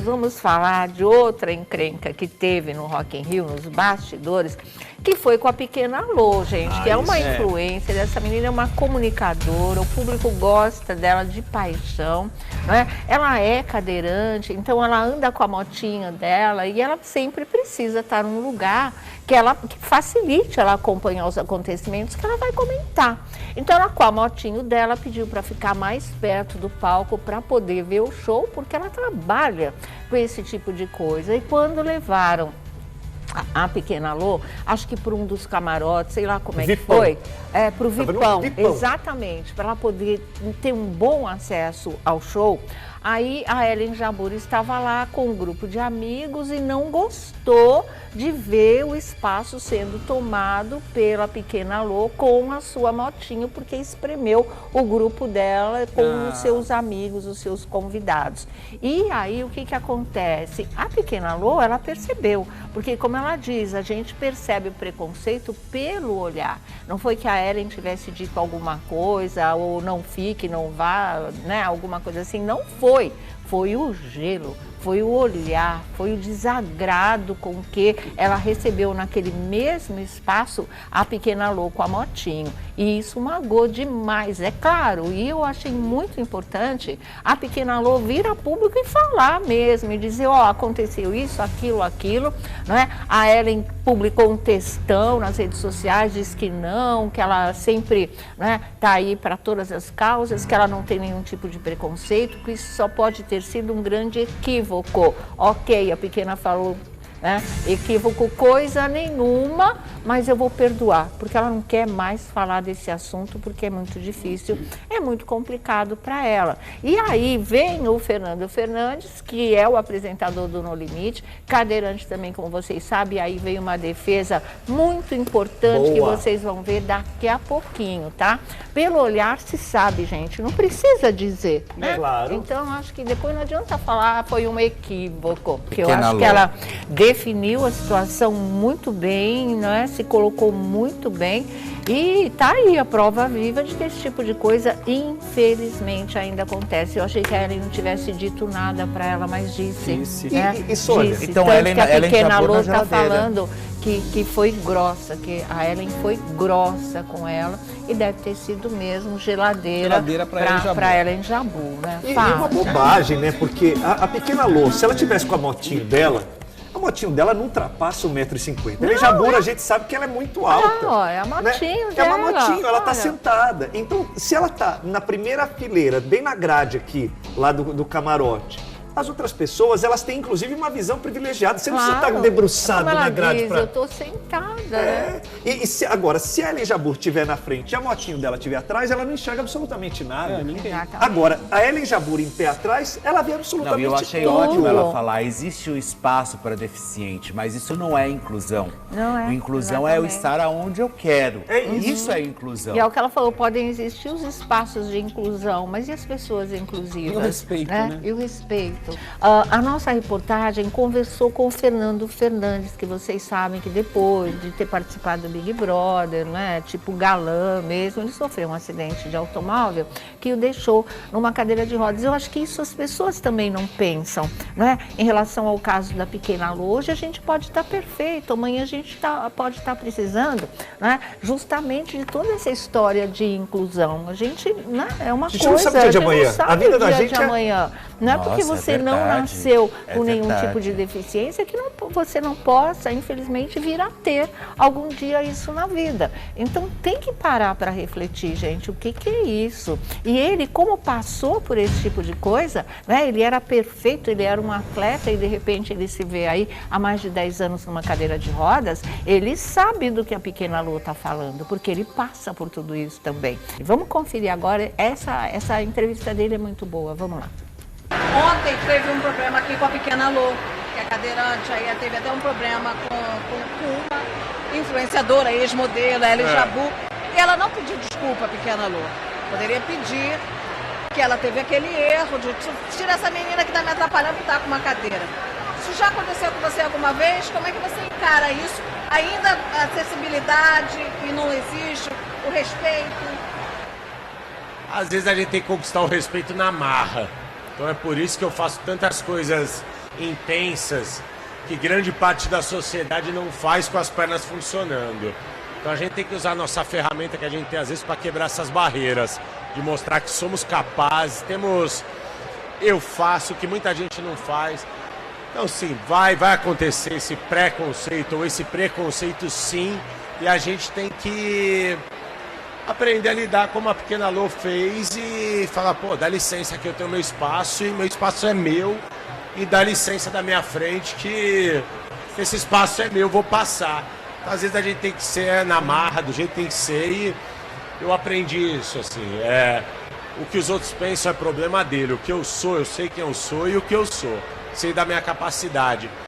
vamos falar de outra encrenca que teve no Rock in Rio, nos bastidores, que foi com a pequena Lô, gente, que é uma influência dessa menina, é uma comunicadora, o público gosta dela de paixão, né? Ela é cadeirante, então ela anda com a motinha dela e ela sempre precisa estar num lugar que facilite ela acompanhar os acontecimentos que ela vai comentar. Então ela, com a motinho dela, pediu para ficar mais perto do palco para poder ver o show, porque ela trabalha com esse tipo de coisa. E quando levaram a pequena Lô, acho que por um dos camarotes, sei lá como é que foi, para o Vipão, exatamente, para ela poder ter um bom acesso ao show. Aí a Ellen Jabbour estava lá com um grupo de amigos e não gostou de ver o espaço sendo tomado pela pequena Lô com a sua motinho, porque espremeu o grupo dela com os seus amigos, os seus convidados. E aí o que acontece? A pequena Lô, ela percebeu, porque como ela diz, a gente percebe o preconceito pelo olhar. Não foi que a Ellen tivesse dito alguma coisa, ou não fique, não vá, né, alguma coisa assim, não foi. Foi o gelo, foi o olhar, foi o desagrado com que ela recebeu naquele mesmo espaço a pequena Lô com a motinho. E isso magoou demais, é claro. E eu achei muito importante a pequena Lô vir a público e falar mesmo, e dizer, ó, aconteceu isso, aquilo, né? A Ellen publicou um textão nas redes sociais, diz que não, que ela sempre, né, tá aí para todas as causas, que ela não tem nenhum tipo de preconceito, que isso só pode ter sido um grande equívoco. Ok, a pequena falou, né, equívoco coisa nenhuma, mas eu vou perdoar, porque ela não quer mais falar desse assunto, porque é muito difícil, é muito complicado para ela. E aí vem o Fernando Fernandes, que é o apresentador do No Limite, cadeirante também, como vocês sabem, aí vem uma defesa muito importante que vocês vão ver daqui a pouquinho, tá? Pelo olhar se sabe, gente, não precisa dizer, né? Claro. Então, acho que depois não adianta falar, foi um equívoco, porque eu acho que ela definiu a situação muito bem, né? Se colocou muito bem e tá aí a prova viva de que esse tipo de coisa, infelizmente, ainda acontece. Eu achei que a Ellen não tivesse dito nada para ela, mas disse. Né? E Sônia? Disse. Então, tanto Ellen, que a pequena Lô tá falando que foi grossa, que a Ellen foi grossa com ela e deve ter sido mesmo geladeira para Ellen Jabbour, né? E uma bobagem, né? Porque a pequena Lô, se ela tivesse com a motinho dela, a motinho dela não ultrapassa 1,50 m. Ellen Jabbour, a gente sabe que ela é muito alta. Não, é a motinho dela. É uma motinho, ela tá sentada. Então, se ela tá na primeira fileira, bem na grade aqui, lá do camarote, as outras pessoas, elas têm inclusive uma visão privilegiada. Você não precisa estar debruçado na grade. Eu tô sentada, né? E agora, se a Ellen Jabbour estiver na frente e a motinho dela estiver atrás, ela não enxerga absolutamente nada. Agora, a Ellen Jabbour em pé atrás, ela vê absolutamente tudo. Eu achei ótimo ela falar, existe o espaço para deficiente, mas isso não é inclusão. Não é. Inclusão é eu estar aonde eu quero. Isso é inclusão. E é o que ela falou, podem existir os espaços de inclusão, mas e as pessoas inclusivas? E o respeito, né? E o respeito. A nossa reportagem conversou com o Fernando Fernandes, que vocês sabem que depois de ter participado do Big Brother, né, tipo galã mesmo, ele sofreu um acidente de automóvel que o deixou numa cadeira de rodas. Eu acho que isso as pessoas também não pensam, né? Em relação ao caso da pequena Lô, hoje a gente pode estar perfeito, amanhã a gente pode estar precisando, né, justamente de toda essa história de inclusão. A gente, né, é uma coisa, não sabe o dia de amanhã. A vida da gente amanhã. Não é porque você não nasceu com nenhum tipo de deficiência que você não possa, infelizmente, vir a ter algum dia isso na vida. Então tem que parar para refletir, gente, o que é isso? E ele, como passou por esse tipo de coisa, né, ele era perfeito, ele era um atleta e de repente ele se vê aí há mais de 10 anos numa cadeira de rodas, ele sabe do que a pequena Lô está falando, porque ele passa por tudo isso também. E vamos conferir agora, essa entrevista dele é muito boa, vamos lá. Ontem teve um problema aqui com a pequena Lô, que é cadeirante, aí teve até um problema com uma influenciadora, ex-modelo, Ellen Jabbour, e ela não pediu desculpa à pequena Lô. Poderia pedir que ela teve aquele erro de tirar essa menina que está me atrapalhando e está com uma cadeira. Isso já aconteceu com você alguma vez? Como é que você encara isso? Ainda a acessibilidade que não existe, o respeito? Às vezes a gente tem que conquistar o respeito na marra. Então é por isso que eu faço tantas coisas intensas que grande parte da sociedade não faz com as pernas funcionando. Então a gente tem que usar a nossa ferramenta que a gente tem às vezes para quebrar essas barreiras, de mostrar que somos capazes, eu faço o que muita gente não faz. Então sim, vai acontecer esse preconceito ou esse preconceito sim, e a gente tem que aprender a lidar como a pequena Lô fez e falar, pô, dá licença que eu tenho meu espaço e meu espaço é meu, e dá licença da minha frente que esse espaço é meu, vou passar. Então, às vezes a gente tem que ser na marra, do jeito que tem que ser, e eu aprendi isso, assim, o que os outros pensam é problema dele, o que eu sou, eu sei quem eu sou e o que eu sou, sei da minha capacidade.